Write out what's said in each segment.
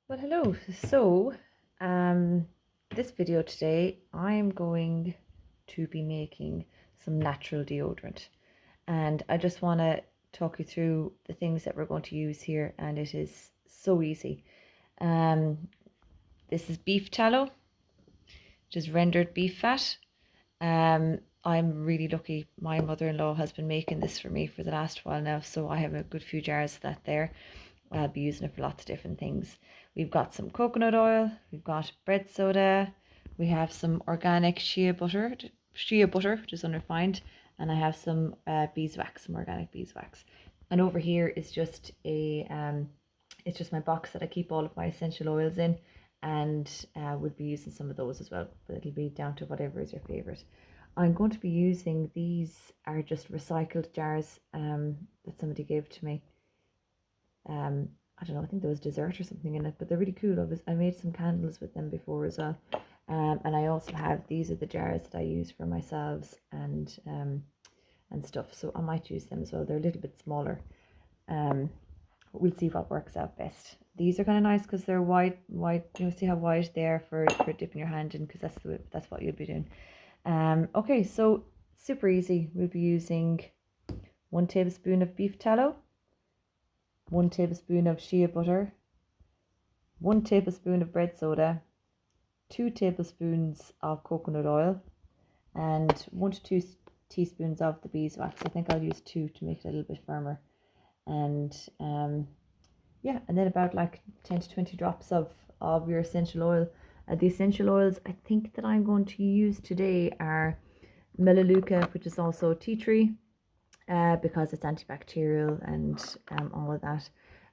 Well, hello. So, um, this video today, I'm going to be making some natural deodorant, and I just want to talk you through the things that we're going to use here, and it is so easy. Um, this is beef tallow, which is rendered beef fat. I'm really lucky. My mother-in-law has been making this for me for the last while now, so I have a good few jars of that there. I'll be using it for lots of different things. We've got some coconut oil, we've got bread soda, we have some organic shea butter, which is unrefined, and I have some beeswax, some organic beeswax. And over here is just it's just my box that I keep all of my essential oils in, and we'll be using some of those as well, but it'll be down to whatever is your favorite. I'm going to be using, these are just recycled jars that somebody gave to me. I don't know, I think there was dessert or something in it, but they're really cool. I made some candles with them before as well. And I also have, these are the jars that I use for myself and stuff, so I might use them as well. They're a little bit smaller. But we'll see what works out best. These are kind of nice because they're wide. See how wide they are for dipping your hand in, because that's what you'll be doing. Okay, so super easy. We'll be using 1 tablespoon of beef tallow, 1 tablespoon of shea butter, 1 tablespoon of bread soda, 2 tablespoons of coconut oil, and 1 to 2 teaspoons of the beeswax. I think I'll use 2 to make it a little bit firmer. And yeah, and then about like 10 to 20 drops of your essential oil. The essential oils I think that I'm going to use today are melaleuca, which is also teatree, because it's antibacterial and all of that.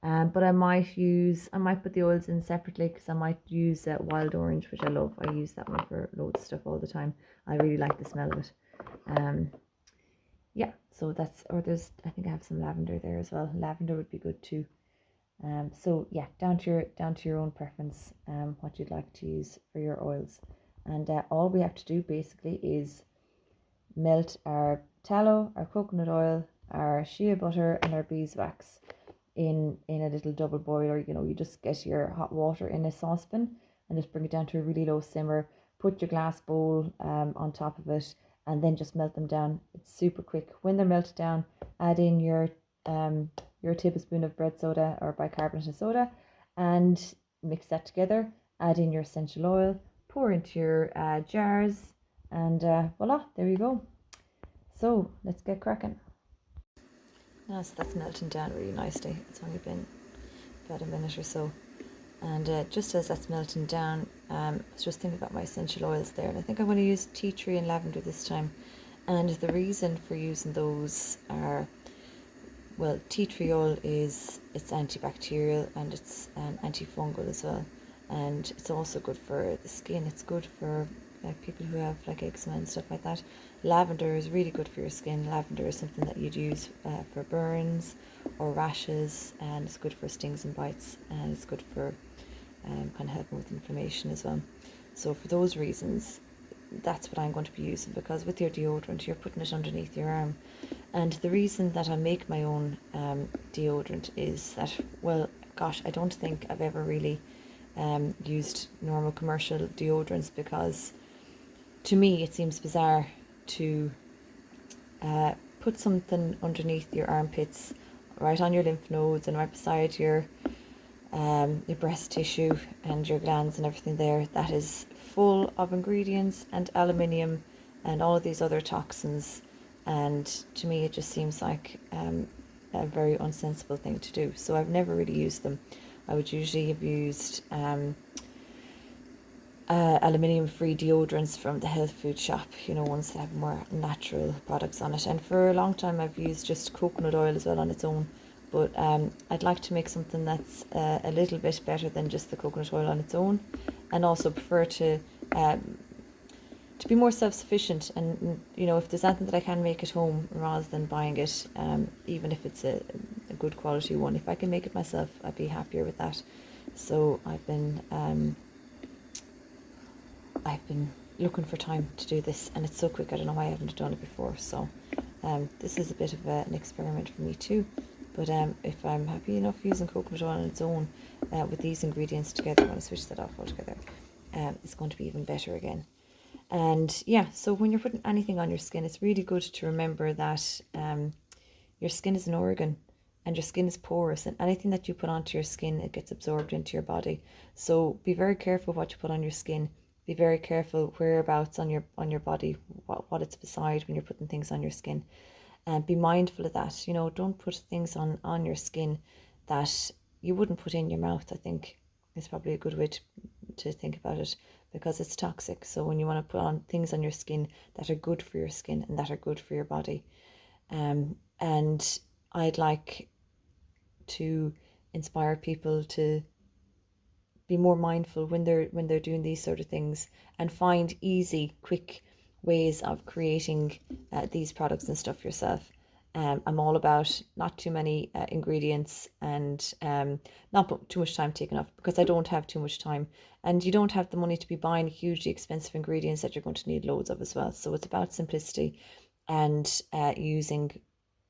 But I might put the oils in separately, because I might use wild orange, which I love. I use that one for loads of stuff all the time. I really like the smell of it. Yeah, so that's, or I think I have some lavender there as well. Lavender would be good too. So yeah, down to your own preference, what you'd like to use for your oils. And all we have to do basically is melt our tallow, our coconut oil, our shea butter, and our beeswax in a little double boiler. You just get your hot water in a saucepan and just bring it down to a really low simmer. Put your glass bowl on top of it, and then just melt them down. It's super quick. When they're melted down, add in your tablespoon of bread soda or bicarbonate of soda, and mix that together. Add in your essential oil, pour into your jars, and voila, there you go. So let's get cracking. So that's melting down really nicely. It's only been about a minute or so. And just as that's melting down, I was just thinking about my essential oils there, and I think I'm going to use tea tree and lavender this time. And the reason for using those are, well, tea tree oil it's antibacterial, and it's antifungal as well, and it's also good for the skin. It's good for people who have like eczema and stuff like that. Lavender is really good for your skin. Lavender is something that you'd use for burns or rashes, and it's good for stings and bites, and it's good for kind of helping with inflammation as well. So for those reasons, that's what I'm going to be using, because with your deodorant you're putting it underneath your arm. And the reason that I make my own deodorant is that, well, gosh, I don't think I've ever really used normal commercial deodorants, because to me it seems bizarre to put something underneath your armpits, right on your lymph nodes, and right beside your breast tissue and your glands and everything there, that is full of ingredients and aluminium and all of these other toxins. And to me it just seems like a very unsensible thing to do. So I've never really used them. I would usually have used aluminium free deodorants from the health food shop, ones that have more natural products on it. And for a long time I've used just coconut oil as well on its own, but I'd like to make something that's a little bit better than just the coconut oil on its own, and also prefer to be more self-sufficient. And if there's anything that I can make at home rather than buying it, even if it's a good quality one, if I can make it myself, I'd be happier with that. So I've been looking for time to do this, and it's so quick. I don't know why I haven't done it before. So this is a bit of an experiment for me too. But if I'm happy enough using coconut oil on its own, with these ingredients together, I'm going to switch that off altogether. It's going to be even better again. And yeah, so when you're putting anything on your skin, it's really good to remember that your skin is an organ and your skin is porous, and anything that you put onto your skin, it gets absorbed into your body. So be very careful what you put on your skin. Be very careful whereabouts on your body, what it's beside when you're putting things on your skin. And be mindful of that. You know, don't put things on your skin that you wouldn't put in your mouth, I think is probably a good way to think about it, because it's toxic. So when you want to put on things on your skin that are good for your skin and that are good for your body, and I'd like to inspire people to be more mindful when they're doing these sort of things, and find easy, quick ways of creating these products and stuff yourself. I'm all about not too many ingredients, and not put too much time taken off, because I don't have too much time, and you don't have the money to be buying hugely expensive ingredients that you're going to need loads of as well. So it's about simplicity and using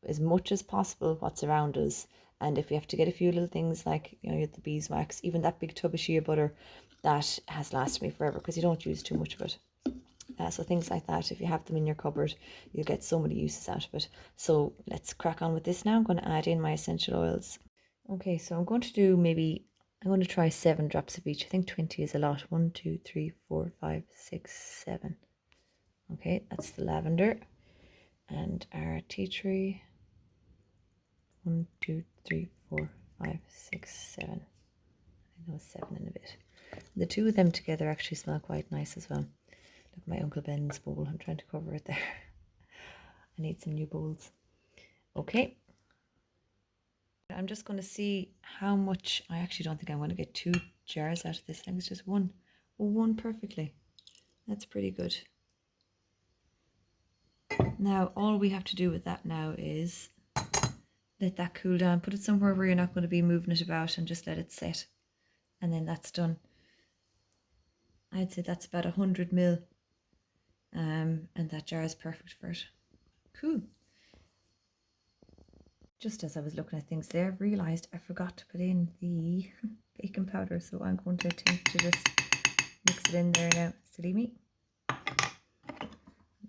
as much as possible what's around us. And if we have to get a few little things like, you know, the beeswax, even that big tub of shea butter, that has lasted me forever because you don't use too much of it. So things like that, if you have them in your cupboard, you'll get so many uses out of it. So let's crack on with this now. I'm going to add in my essential oils. Okay, so I'm going to try 7 drops of each. I think 20 is a lot. 1, 2, 3, 4, 5, 6, 7. Okay, that's the lavender. And our teatree. 1, 2, 3, 4, 5, 6, 7. I think that was 7 and a bit. The two of them together actually smell quite nice as well. Look at my Uncle Ben's bowl. I'm trying to cover it there. I need some new bowls. Okay. I'm just going to see how much. I actually don't think I'm going to get 2 jars out of this. I think it's just 1. Oh, 1 perfectly. That's pretty good. Now, all we have to do with that now is let that cool down. Put it somewhere where you're not going to be moving it about, and just let it set. And then that's done. I'd say that's about 100 ml. And that jar is perfect for it. Cool. Just as I was looking at things there, I've realised I forgot to put in the baking powder. So I'm going to attempt to just mix it in there now. Silly me.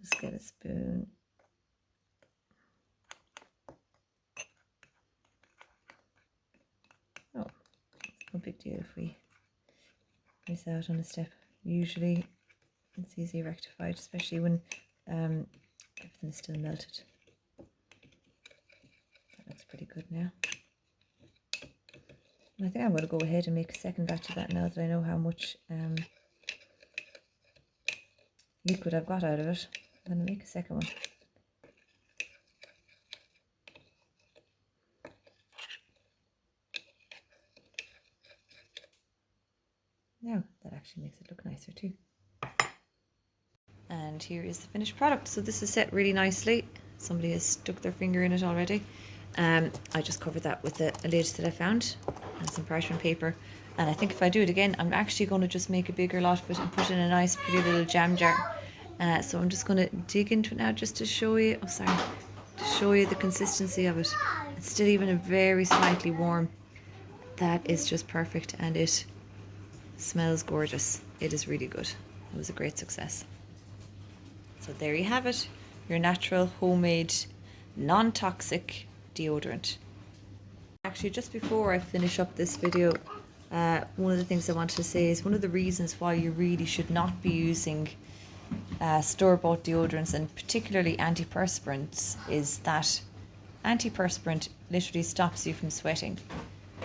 Just get a spoon. Oh, it's no big deal if we miss out on a step. Usually it's easily rectified, especially when everything is still melted. That looks pretty good now. And I think I'm going to go ahead and make a second batch of that now that I know how much liquid I've got out of it. I'm going to make a second one. Now that actually makes it look nicer too. And here is the finished product. So this is set really nicely. Somebody has stuck their finger in it already. I just covered that with a lid that I found and some parchment paper. And I think if I do it again, I'm actually going to just make a bigger lot of it and put it in a nice pretty little jam jar. So I'm just going to dig into it now just to show you, to show you the consistency of it. It's still even very slightly warm. That is just perfect, and it smells gorgeous. It is really good. It was a great success. So there you have it, your natural, homemade, non-toxic deodorant. Actually, just before I finish up this video, one of the things I wanted to say is one of the reasons why you really should not be using store-bought deodorants, and particularly antiperspirants, is that antiperspirant literally stops you from sweating.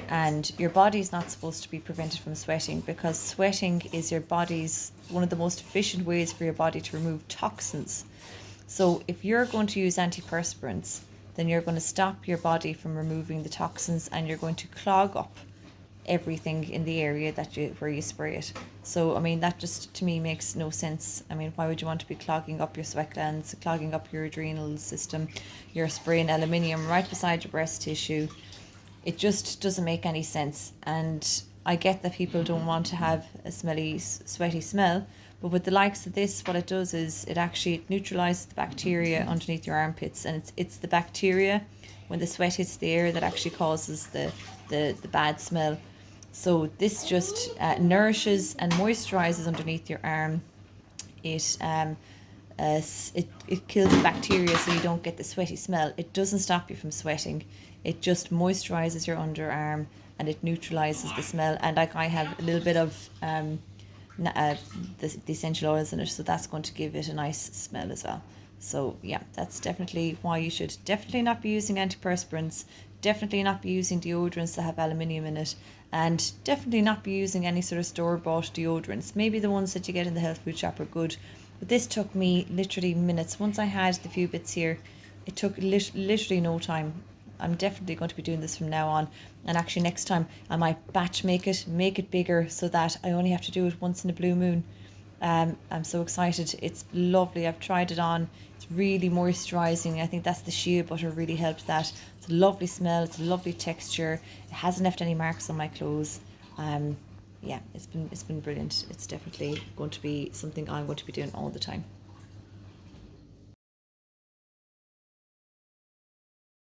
And your body's not supposed to be prevented from sweating, because sweating is your body's one of the most efficient ways for your body to remove toxins. So if you're going to use antiperspirants, then you're going to stop your body from removing the toxins, and you're going to clog up everything in the area where you spray it. So I mean, that just to me makes no sense. I mean, why would you want to be clogging up your sweat glands, clogging up your adrenal system? You're spraying aluminium right beside your breast tissue. It just doesn't make any sense. And I get that people don't want to have a smelly, sweaty smell, but with the likes of this, what it does is it actually neutralizes the bacteria underneath your armpits, and it's the bacteria when the sweat hits the air that actually causes the bad smell. So this just nourishes and moisturizes underneath your arm. It kills bacteria so you don't get the sweaty smell. It doesn't stop you from sweating. It just moisturizes your underarm and it neutralizes the smell. And like I have a little bit of the essential oils in it, so that's going to give it a nice smell as well. So yeah, that's definitely why you should definitely not be using antiperspirants, definitely not be using deodorants that have aluminium in it, and definitely not be using any sort of store-bought deodorants. Maybe the ones that you get in the health food shop are good, but this took me literally minutes. Once I had the few bits here, it took literally no time. I'm definitely going to be doing this from now on, and actually next time I might batch make it bigger so that I only have to do it once in a blue moon. I'm so excited. It's lovely. I've tried it on. It's really moisturising. I think that's the shea butter really helped that. It's a lovely smell. It's a lovely texture. It hasn't left any marks on my clothes. Yeah, it's been brilliant. It's definitely going to be something I'm going to be doing all the time.